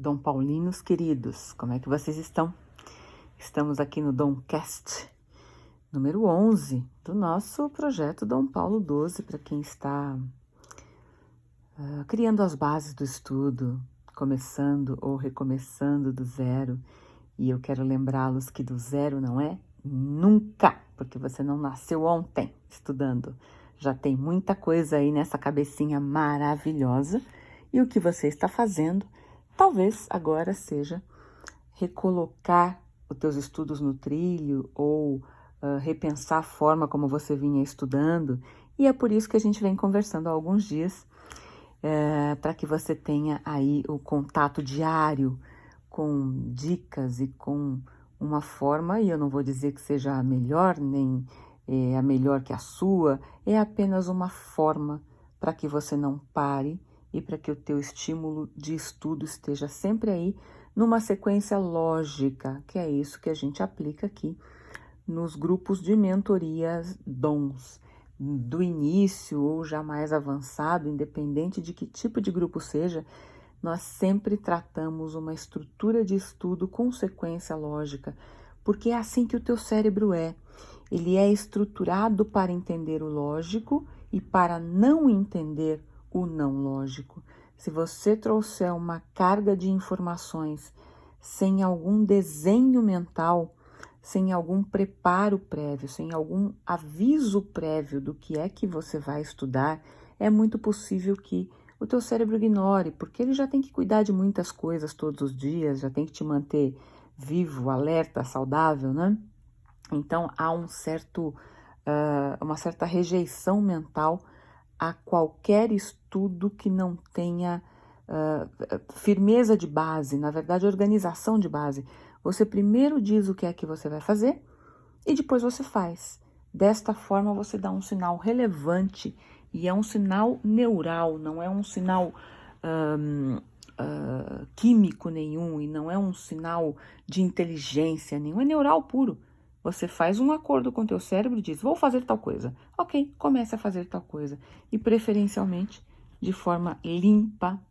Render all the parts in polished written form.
Dom Paulinos queridos, como é que vocês estão? Estamos aqui no Domcast, número 11 do nosso projeto Dom Paulo XII, para quem está criando as bases do estudo, começando ou recomeçando do zero. E eu quero lembrá-los que do zero não é nunca, porque você não nasceu ontem estudando. Já tem muita coisa aí nessa cabecinha maravilhosa e o que você está fazendo talvez agora seja recolocar os teus estudos no trilho ou repensar a forma como você vinha estudando. E é por isso que a gente vem conversando há alguns dias, para que você tenha aí o contato diário com dicas e com uma forma, e eu não vou dizer que seja a melhor, nem a melhor que a sua, é apenas uma forma para que você não pare e para que o teu estímulo de estudo esteja sempre aí numa sequência lógica, que é isso que a gente aplica aqui nos grupos de mentorias DOMs, do início ou já mais avançado, independente de que tipo de grupo seja, nós sempre tratamos uma estrutura de estudo com sequência lógica, porque é assim que o teu cérebro é. Ele é estruturado para entender o lógico e para não entender o não lógico. Se você trouxer uma carga de informações sem algum desenho mental, sem algum preparo prévio, sem algum aviso prévio do que é que você vai estudar, é muito possível que o teu cérebro ignore, porque ele já tem que cuidar de muitas coisas todos os dias, já tem que te manter vivo, alerta, saudável, né? Então, há uma certa rejeição mental a qualquer estudo que não tenha firmeza de base, na verdade, organização de base. Você primeiro diz o que é que você vai fazer e depois você faz. Desta forma, você dá um sinal relevante e é um sinal neural, não é um sinal químico nenhum e não é um sinal de inteligência nenhum, é neural puro. Você faz um acordo com o teu cérebro e diz, vou fazer tal coisa. Ok, comece a fazer tal coisa. E preferencialmente de forma limpa,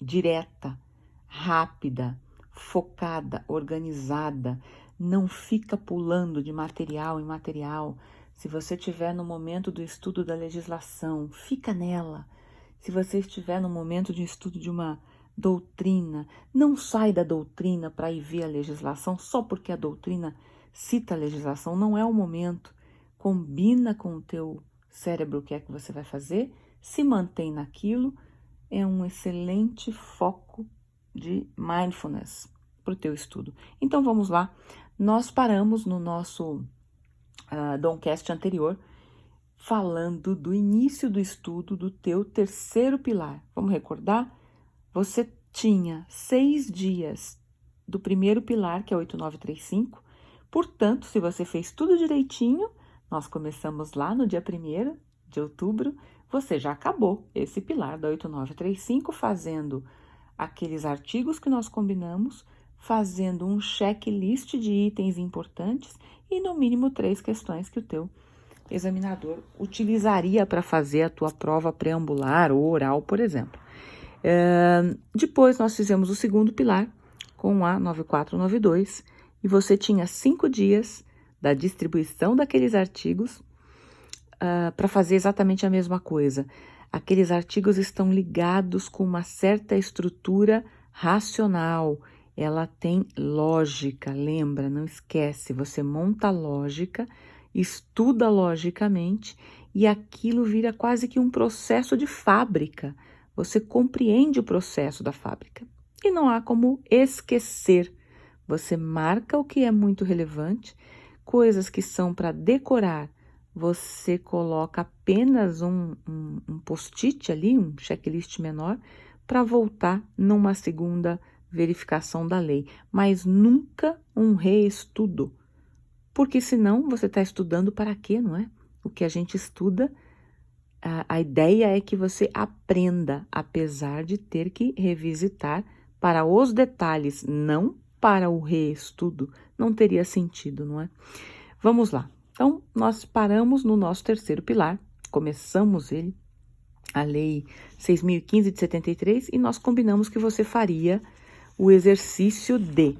direta, rápida, focada, organizada. Não fica pulando de material em material. Se você estiver no momento do estudo da legislação, fica nela. Se você estiver no momento de estudo de uma doutrina, não sai da doutrina para ir ver a legislação só porque a doutrina cita a legislação, não é o momento. Combina com o teu cérebro o que é que você vai fazer, se mantém naquilo, é um excelente foco de mindfulness para o teu estudo. Então vamos lá, nós paramos no nosso Domcast anterior, falando do início do estudo do teu terceiro pilar. Vamos recordar? Você tinha 6 dias do primeiro pilar, que é 8935. Portanto, se você fez tudo direitinho, nós começamos lá no dia 1º de outubro, você já acabou esse pilar da 8935, fazendo aqueles artigos que nós combinamos, fazendo um checklist de itens importantes e no mínimo 3 questões que o teu examinador utilizaria para fazer a tua prova preambular ou oral, por exemplo. Depois nós fizemos o segundo pilar com a 9492 e você tinha 5 dias da distribuição daqueles artigos para fazer exatamente a mesma coisa. Aqueles artigos estão ligados com uma certa estrutura racional, ela tem lógica, lembra, não esquece, você monta a lógica, estuda logicamente e aquilo vira quase que um processo de fábrica. Você compreende o processo da fábrica e não há como esquecer. Você marca o que é muito relevante, coisas que são para decorar, você coloca apenas um post-it ali, um checklist menor, para voltar numa segunda verificação da lei, mas nunca um reestudo, porque senão você está estudando para quê, não é? O que a gente estuda, a ideia é que você aprenda, apesar de ter que revisitar para os detalhes, não para o reestudo, não teria sentido, não é? Vamos lá. Então, nós paramos no nosso terceiro pilar, começamos ele, a Lei 6.015 de 73, e nós combinamos que você faria o exercício de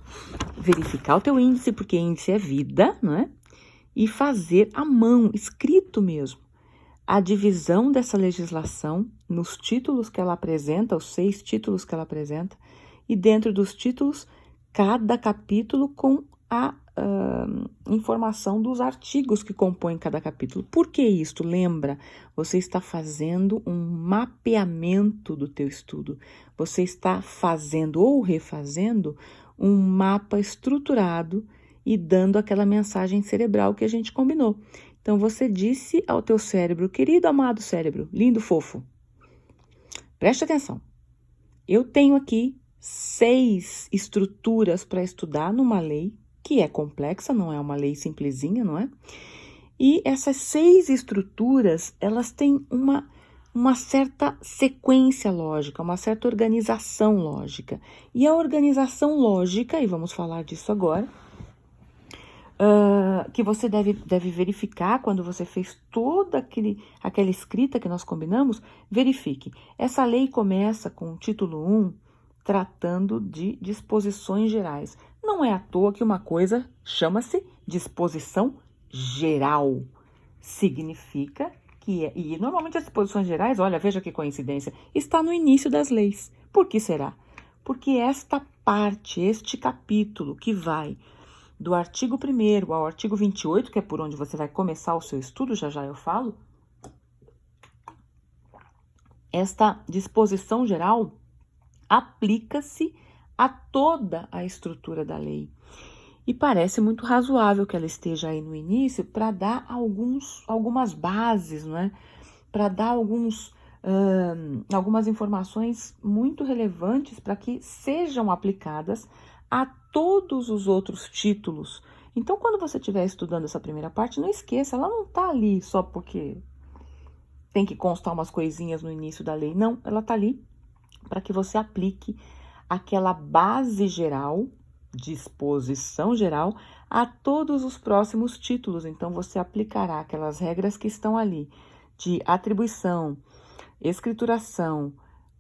verificar o teu índice, porque índice é vida, não é? E fazer à mão, escrito mesmo, a divisão dessa legislação nos títulos que ela apresenta, os 6 títulos que ela apresenta, e dentro dos títulos, cada capítulo com a informação dos artigos que compõem cada capítulo. Por que isso? Lembra, você está fazendo um mapeamento do teu estudo. Você está fazendo ou refazendo um mapa estruturado e dando aquela mensagem cerebral que a gente combinou. Então, você disse ao teu cérebro, querido amado cérebro, lindo, fofo, preste atenção. Eu tenho aqui 6 estruturas para estudar numa lei que é complexa, não é uma lei simplesinha, não é? E essas 6 estruturas, elas têm uma certa sequência lógica, uma certa organização lógica. E a organização lógica, e vamos falar disso agora, que você deve verificar quando você fez toda aquela escrita que nós combinamos, verifique. Essa lei começa com o título 1, tratando de disposições gerais. Não é à toa que uma coisa chama-se disposição geral. Significa que e normalmente as disposições gerais, olha, veja que coincidência, está no início das leis. Por que será? Porque esta parte, este capítulo que vai do artigo 1º ao artigo 28, que é por onde você vai começar o seu estudo, já já eu falo, esta disposição geral aplica-se a toda a estrutura da lei. E parece muito razoável que ela esteja aí no início para dar algumas bases, não é? Para dar algumas informações muito relevantes para que sejam aplicadas a todos os outros títulos. Então, quando você estiver estudando essa primeira parte, não esqueça, ela não está ali só porque tem que constar umas coisinhas no início da lei. Não, ela está ali para que você aplique aquela base geral, disposição geral, a todos os próximos títulos. Então, você aplicará aquelas regras que estão ali de atribuição, escrituração,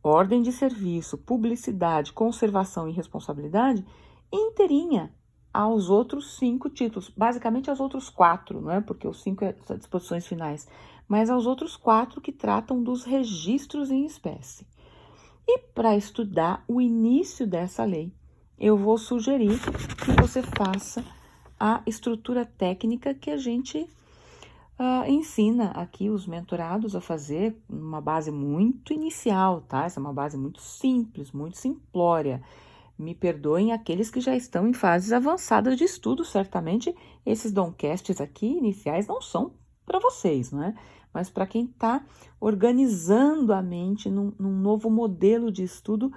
ordem de serviço, publicidade, conservação e responsabilidade inteirinha aos outros 5 títulos, basicamente aos outros 4, não é? Porque os 5 são disposições finais, mas aos outros 4 que tratam dos registros em espécie. E para estudar o início dessa lei, eu vou sugerir que você faça a estrutura técnica que a gente ensina aqui os mentorados a fazer, uma base muito inicial, tá? Essa é uma base muito simples, muito simplória. Me perdoem aqueles que já estão em fases avançadas de estudo, certamente esses doncasts aqui iniciais não são para vocês, não é? Mas para quem está organizando a mente num novo modelo de estudo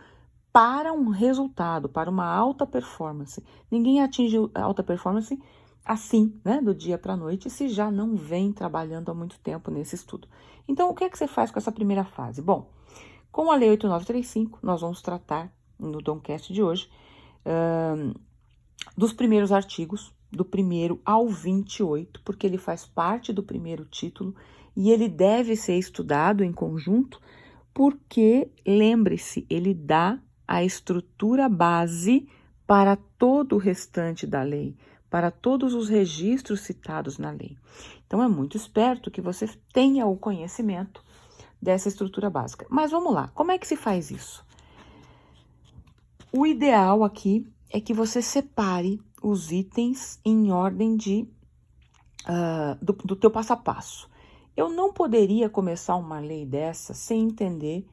para um resultado, para uma alta performance. Ninguém atinge a alta performance assim, né, do dia para a noite, se já não vem trabalhando há muito tempo nesse estudo. Então, o que é que você faz com essa primeira fase? Bom, com a Lei 8935, nós vamos tratar no Doncast de hoje dos primeiros artigos, do 1º ao 28, porque ele faz parte do primeiro título e ele deve ser estudado em conjunto, porque, lembre-se, ele dá a estrutura base para todo o restante da lei, para todos os registros citados na lei. Então, é muito esperto que você tenha o conhecimento dessa estrutura básica. Mas vamos lá, como é que se faz isso? O ideal aqui é que você separe os itens em ordem do teu passo a passo. Eu não poderia começar uma lei dessa sem entender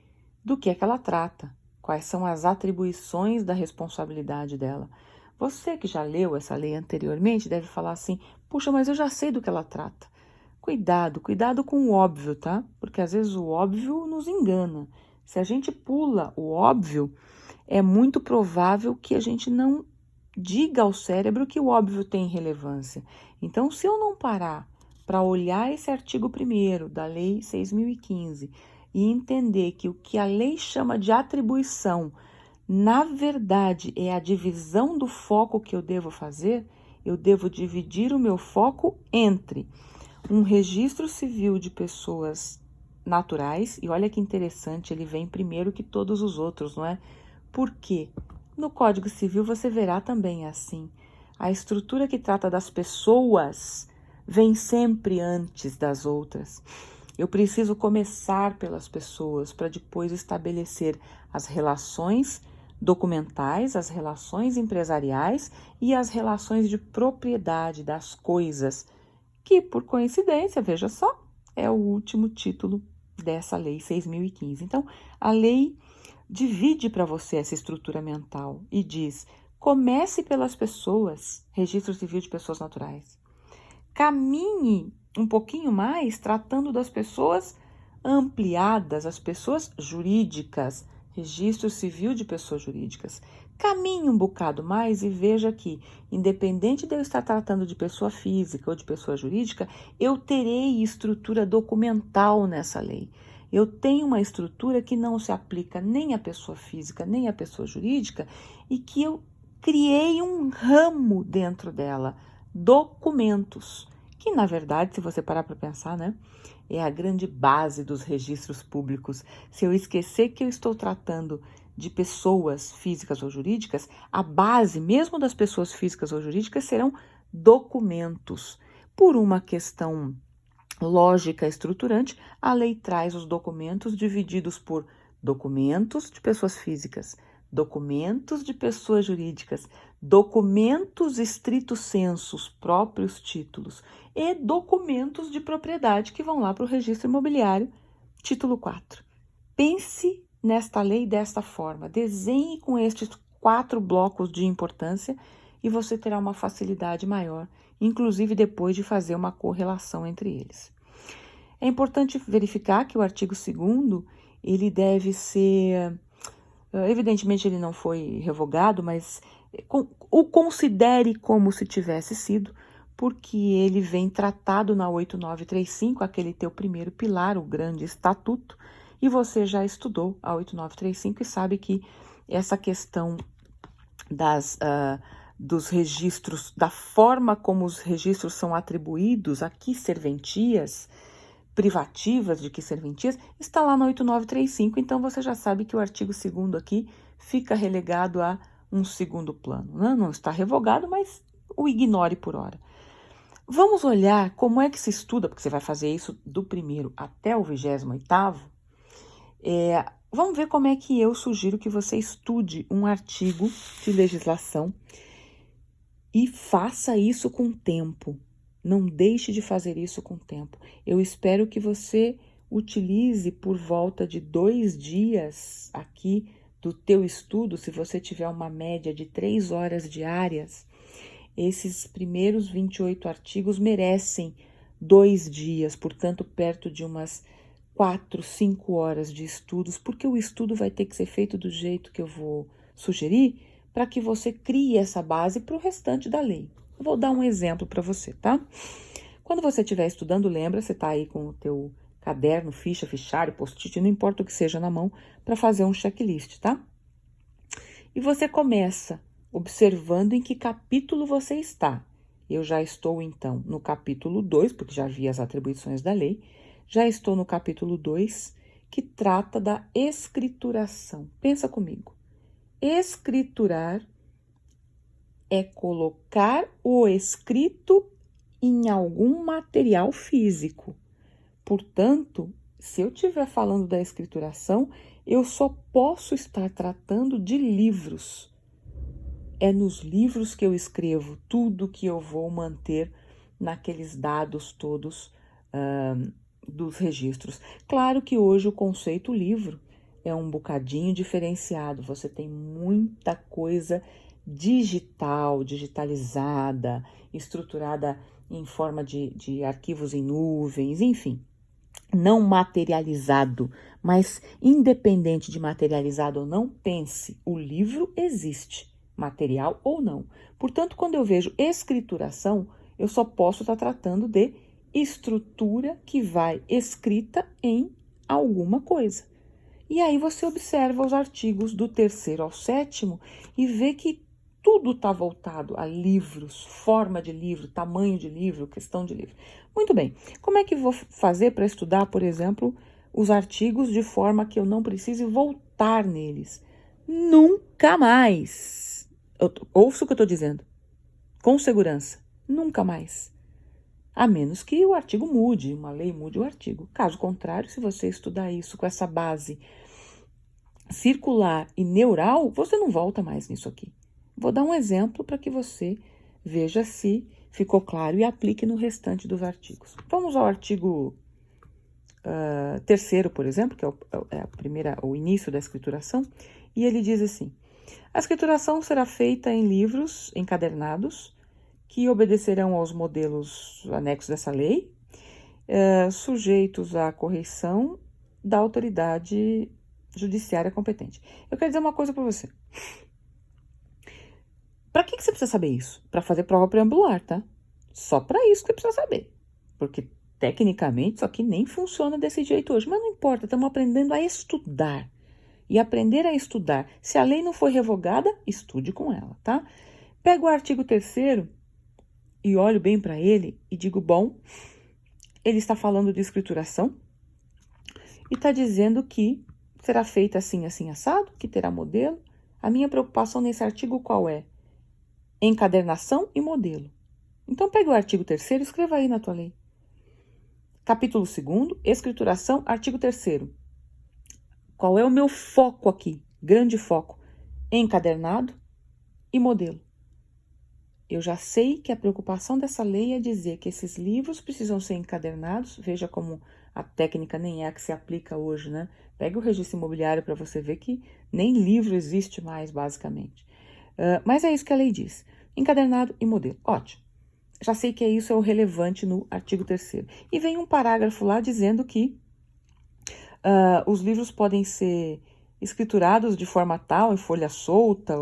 do que é que ela trata, quais são as atribuições da responsabilidade dela. Você que já leu essa lei anteriormente deve falar assim, puxa, mas eu já sei do que ela trata. Cuidado com o óbvio, tá? Porque às vezes o óbvio nos engana. Se a gente pula o óbvio, é muito provável que a gente não diga ao cérebro que o óbvio tem relevância. Então, se eu não parar para olhar esse artigo 1º da Lei 6.015 e entender que o que a lei chama de atribuição, na verdade, é a divisão do foco que eu devo fazer, eu devo dividir o meu foco entre um registro civil de pessoas naturais, e olha que interessante, ele vem primeiro que todos os outros, não é? Por quê? No Código Civil você verá também assim. A estrutura que trata das pessoas vem sempre antes das outras. Eu preciso começar pelas pessoas para depois estabelecer as relações documentais, as relações empresariais e as relações de propriedade das coisas, que por coincidência, veja só, é o último título dessa lei 6.015. Então, a lei divide para você essa estrutura mental e diz: comece pelas pessoas, registro civil de pessoas naturais. Caminhe um pouquinho mais tratando das pessoas ampliadas, as pessoas jurídicas, registro civil de pessoas jurídicas. Caminhe um bocado mais e veja que, independente de eu estar tratando de pessoa física ou de pessoa jurídica, eu terei estrutura documental nessa lei. Eu tenho uma estrutura que não se aplica nem à pessoa física, nem à pessoa jurídica, e que eu criei um ramo dentro dela, documentos, que na verdade, se você parar para pensar, né, é a grande base dos registros públicos. Se eu esquecer que eu estou tratando de pessoas físicas ou jurídicas, a base mesmo das pessoas físicas ou jurídicas serão documentos. Por uma questão lógica estruturante, a lei traz os documentos divididos por documentos de pessoas físicas, documentos de pessoas jurídicas, documentos estrito sensu, os próprios títulos, e documentos de propriedade que vão lá para o registro imobiliário, título 4. Pense nesta lei desta forma, desenhe com estes 4 blocos de importância e você terá uma facilidade maior, inclusive depois de fazer uma correlação entre eles. É importante verificar que o artigo 2º, ele deve ser, evidentemente ele não foi revogado, mas o considere como se tivesse sido, porque ele vem tratado na 8935, aquele teu primeiro pilar, o grande estatuto, e você já estudou a 8935 e sabe que essa questão dos registros, da forma como os registros são atribuídos, a que serventias, privativas de que serventias, está lá na 8935, então você já sabe que o artigo 2º aqui fica relegado a um segundo plano, né? Não está revogado, mas o ignore por hora. Vamos olhar como é que se estuda, porque você vai fazer isso do 1º até o 28º. Vamos ver como é que eu sugiro que você estude um artigo de legislação e faça isso com tempo. Não deixe de fazer isso com tempo. Eu espero que você utilize por volta de 2 dias aqui do teu estudo, se você tiver uma média de 3 horas diárias. Esses primeiros 28 artigos merecem 2 dias, portanto, perto de umas 4, 5 horas de estudos, porque o estudo vai ter que ser feito do jeito que eu vou sugerir, para que você crie essa base para o restante da lei. Eu vou dar um exemplo para você, tá? Quando você estiver estudando, lembra, você está aí com o teu caderno, ficha, fichário, post-it, não importa o que seja na mão, para fazer um checklist, tá? E você começa observando em que capítulo você está. Eu já estou, então, no capítulo 2, porque já vi as atribuições da lei, já estou no capítulo 2, que trata da escrituração. Pensa comigo. Escriturar é colocar o escrito em algum material físico. Portanto, se eu estiver falando da escrituração, eu só posso estar tratando de livros. É nos livros que eu escrevo tudo que eu vou manter naqueles dados todos dos registros. Claro que hoje o conceito livro é um bocadinho diferenciado. Você tem muita coisa digital, digitalizada, estruturada em forma de arquivos em nuvens, enfim, não materializado, mas independente de materializado ou não, pense, o livro existe, material ou não. Portanto, quando eu vejo escrituração, eu só posso estar tratando de estrutura que vai escrita em alguma coisa. E aí você observa os artigos do 3º ao 7º e vê que tudo está voltado a livros, forma de livro, tamanho de livro, questão de livro. Muito bem, como é que vou fazer para estudar, por exemplo, os artigos de forma que eu não precise voltar neles? Nunca mais. Ouça o que eu estou dizendo. Com segurança. Nunca mais. A menos que o artigo mude, uma lei mude o artigo. Caso contrário, se você estudar isso com essa base circular e neural, você não volta mais nisso aqui. Vou dar um exemplo para que você veja se ficou claro e aplique no restante dos artigos. Vamos ao artigo 3º, por exemplo, que é o início da escrituração, e ele diz assim: a escrituração será feita em livros encadernados que obedecerão aos modelos anexos dessa lei, sujeitos à correção da autoridade judiciária competente. Eu quero dizer uma coisa para você. Para que você precisa saber isso? Para fazer prova preambular, tá? Só para isso que você precisa saber. Porque, tecnicamente, isso aqui nem funciona desse jeito hoje. Mas não importa, estamos aprendendo a estudar. E aprender a estudar. Se a lei não foi revogada, estude com ela, tá? Pego o artigo 3º e olho bem para ele e digo, bom, ele está falando de escrituração e está dizendo que será feita assim, assim, assado, que terá modelo. A minha preocupação nesse artigo qual é? Encadernação e modelo. Então, pegue o artigo 3º e escreva aí na tua lei. Capítulo 2º, escrituração, artigo 3º. Qual é o meu foco aqui? Grande foco. Encadernado e modelo. Eu já sei que a preocupação dessa lei é dizer que esses livros precisam ser encadernados. Veja como a técnica nem é a que se aplica hoje, né? Pega o registro imobiliário para você ver que nem livro existe mais, basicamente. Mas é isso que a lei diz. Encadernado e modelo. Ótimo. Já sei que isso é o relevante no artigo 3º. E vem um parágrafo lá dizendo que os livros podem ser escriturados de forma tal, em folha solta,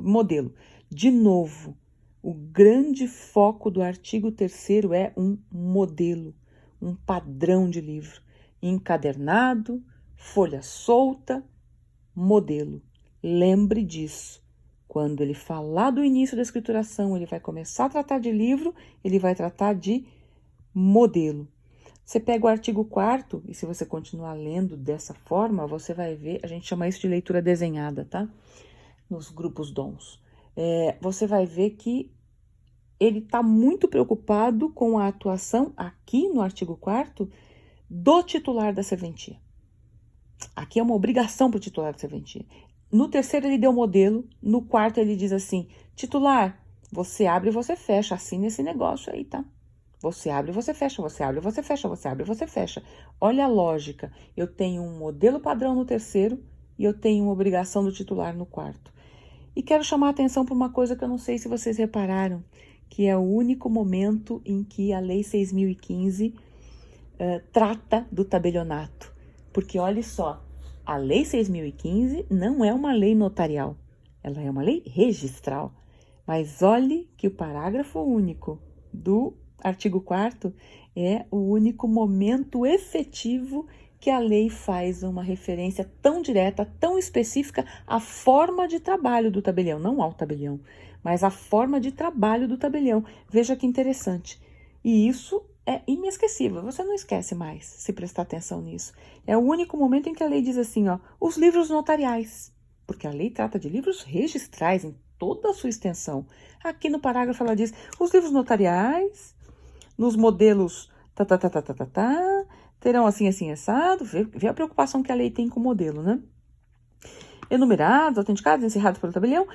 modelo. De novo, o grande foco do artigo 3º é um modelo, um padrão de livro. Encadernado, folha solta, modelo. Lembre disso. Quando ele falar do início da escrituração, ele vai começar a tratar de livro, ele vai tratar de modelo. Você pega o artigo 4º, e se você continuar lendo dessa forma, você vai ver, a gente chama isso de leitura desenhada, tá? Nos grupos DONS. Você vai ver que ele está muito preocupado com a atuação, aqui no artigo 4º, do titular da serventia. Aqui é uma obrigação para o titular da serventia. No 3º ele deu modelo, no 4º ele diz assim, titular, você abre e você fecha, assina esse negócio aí, tá? Você abre e você fecha, você abre e você fecha, você abre e você fecha. Olha a lógica, eu tenho um modelo padrão no 3º e eu tenho uma obrigação do titular no 4º. E quero chamar a atenção para uma coisa que eu não sei se vocês repararam, que é o único momento em que a Lei 6.015 trata do tabelionato. Porque olha só, a Lei 6.015 não é uma lei notarial, ela é uma lei registral. Mas olhe que o parágrafo único do artigo 4º é o único momento efetivo que a lei faz uma referência tão direta, tão específica à forma de trabalho do tabelião, não ao tabelião, mas à forma de trabalho do tabelião. Veja que interessante. E isso é inesquecível, você não esquece mais se prestar atenção nisso. É o único momento em que a lei diz assim, ó, os livros notariais, porque a lei trata de livros registrais em toda a sua extensão. Aqui no parágrafo ela diz, os livros notariais, nos modelos terão assim, assim, assado, vê a preocupação que a lei tem com o modelo, né? Enumerados, autenticados, encerrados pelo tabelião,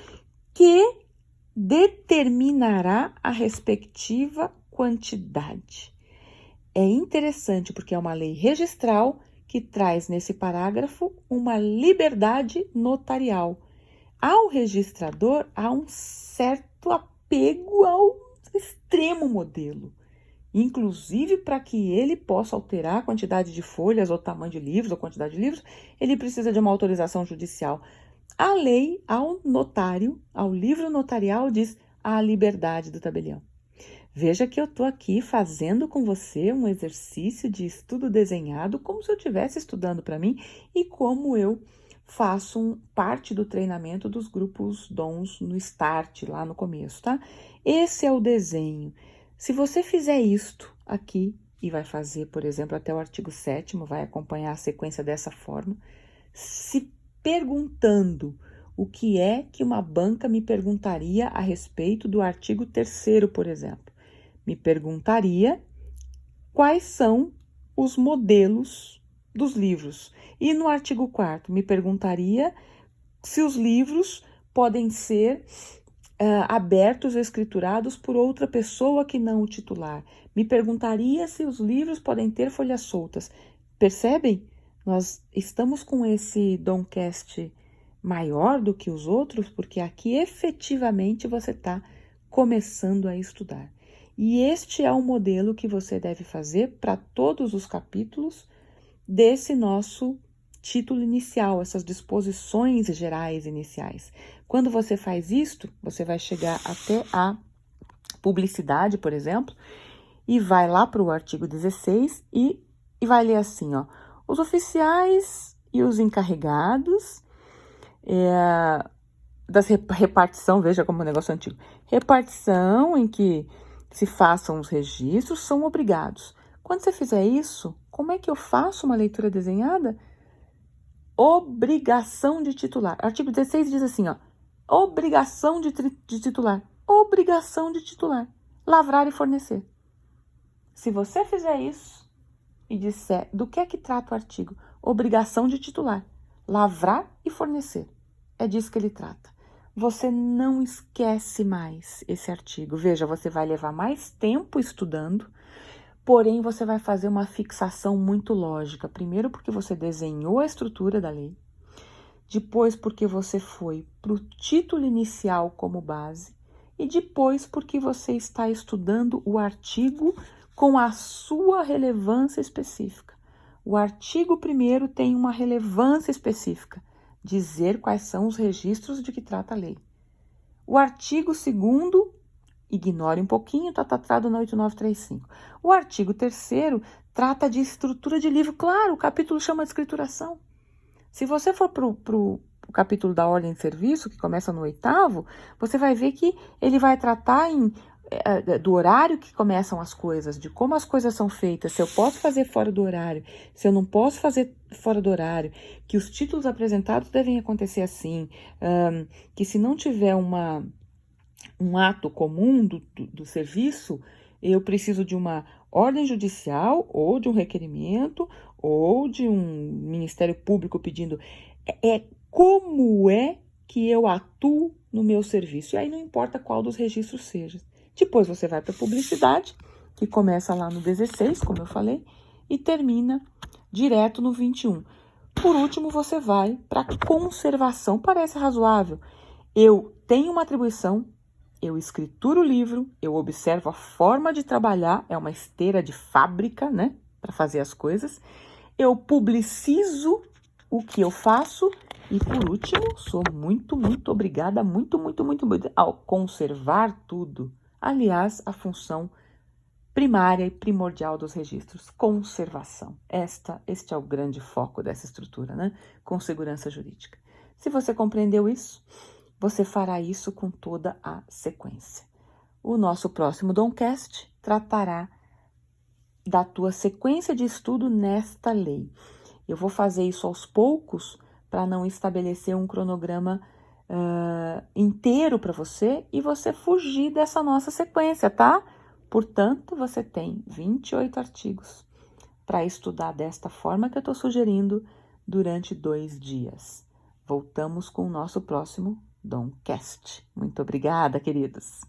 que determinará a respectiva quantidade. É interessante porque é uma lei registral que traz nesse parágrafo uma liberdade notarial. Ao registrador, há um certo apego ao extremo modelo, inclusive para que ele possa alterar a quantidade de folhas ou tamanho de livros ou quantidade de livros, ele precisa de uma autorização judicial. A lei, ao notário, ao livro notarial, diz a liberdade do tabelião. Veja que eu estou aqui fazendo com você um exercício de estudo desenhado, como se eu estivesse estudando para mim e como eu faço parte do treinamento dos grupos DONS no Start, lá no começo, tá? Esse é o desenho. Se você fizer isto aqui, e vai fazer, por exemplo, até o artigo 7º, vai acompanhar a sequência dessa forma, se perguntando o que é que uma banca me perguntaria a respeito do artigo 3º, por exemplo. Me perguntaria quais são os modelos dos livros. E no artigo 4º, me perguntaria se os livros podem ser abertos ou escriturados por outra pessoa que não o titular. Me perguntaria se os livros podem ter folhas soltas. Percebem? Nós estamos com esse Domcast maior do que os outros, porque aqui efetivamente você está começando a estudar. E este é o modelo que você deve fazer para todos os capítulos desse nosso título inicial, essas disposições gerais iniciais. Quando você faz isto, você vai chegar até a publicidade, por exemplo, e vai lá para o artigo 16 e vai ler assim, ó, os oficiais e os encarregados das repartição, veja como é um negócio antigo, repartição em que se façam os registros, são obrigados. Quando você fizer isso, como é que eu faço uma leitura desenhada? Obrigação de titular. Artigo 16 diz assim, ó, obrigação de titular. Obrigação de titular. Lavrar e fornecer. Se você fizer isso e disser do que é que trata o artigo, obrigação de titular, lavrar e fornecer, é disso que ele trata. Você não esquece mais esse artigo. Veja, você vai levar mais tempo estudando, porém você vai fazer uma fixação muito lógica. Primeiro porque você desenhou a estrutura da lei, depois porque você foi para o título inicial como base e depois porque você está estudando o artigo com a sua relevância específica. O artigo 1º tem uma relevância específica, dizer quais são os registros de que trata a lei. O artigo 2º, ignore um pouquinho, está tratado na 8935. O artigo 3º trata de estrutura de livro. Claro, o capítulo chama de escrituração. Se você for para o capítulo da ordem de serviço, que começa no 8º, você vai ver que ele vai tratar do horário que começam as coisas, de como as coisas são feitas, se eu posso fazer fora do horário, se eu não posso fazer fora do horário, que os títulos apresentados devem acontecer assim, que se não tiver um ato comum do serviço, eu preciso de uma ordem judicial ou de um requerimento ou de um Ministério Público pedindo como é que eu atuo no meu serviço. E aí não importa qual dos registros seja. Depois você vai para a publicidade, que começa lá no 16, como eu falei, e termina direto no 21. Por último, você vai para a conservação. Parece razoável. Eu tenho uma atribuição, eu escrituro o livro, eu observo a forma de trabalhar, é uma esteira de fábrica, né, para fazer as coisas. Eu publicizo o que eu faço e, por último, sou muito obrigada, muito ao conservar tudo. Aliás, a função primária e primordial dos registros, conservação. Este é o grande foco dessa estrutura, né? Com segurança jurídica. Se você compreendeu isso, você fará isso com toda a sequência. O nosso próximo Domcast tratará da tua sequência de estudo nesta lei. Eu vou fazer isso aos poucos para não estabelecer um cronograma inteiro para você e você fugir dessa nossa sequência, tá? Portanto, você tem 28 artigos para estudar desta forma que eu estou sugerindo durante 2 dias. Voltamos com o nosso próximo Domcast. Muito obrigada, queridos!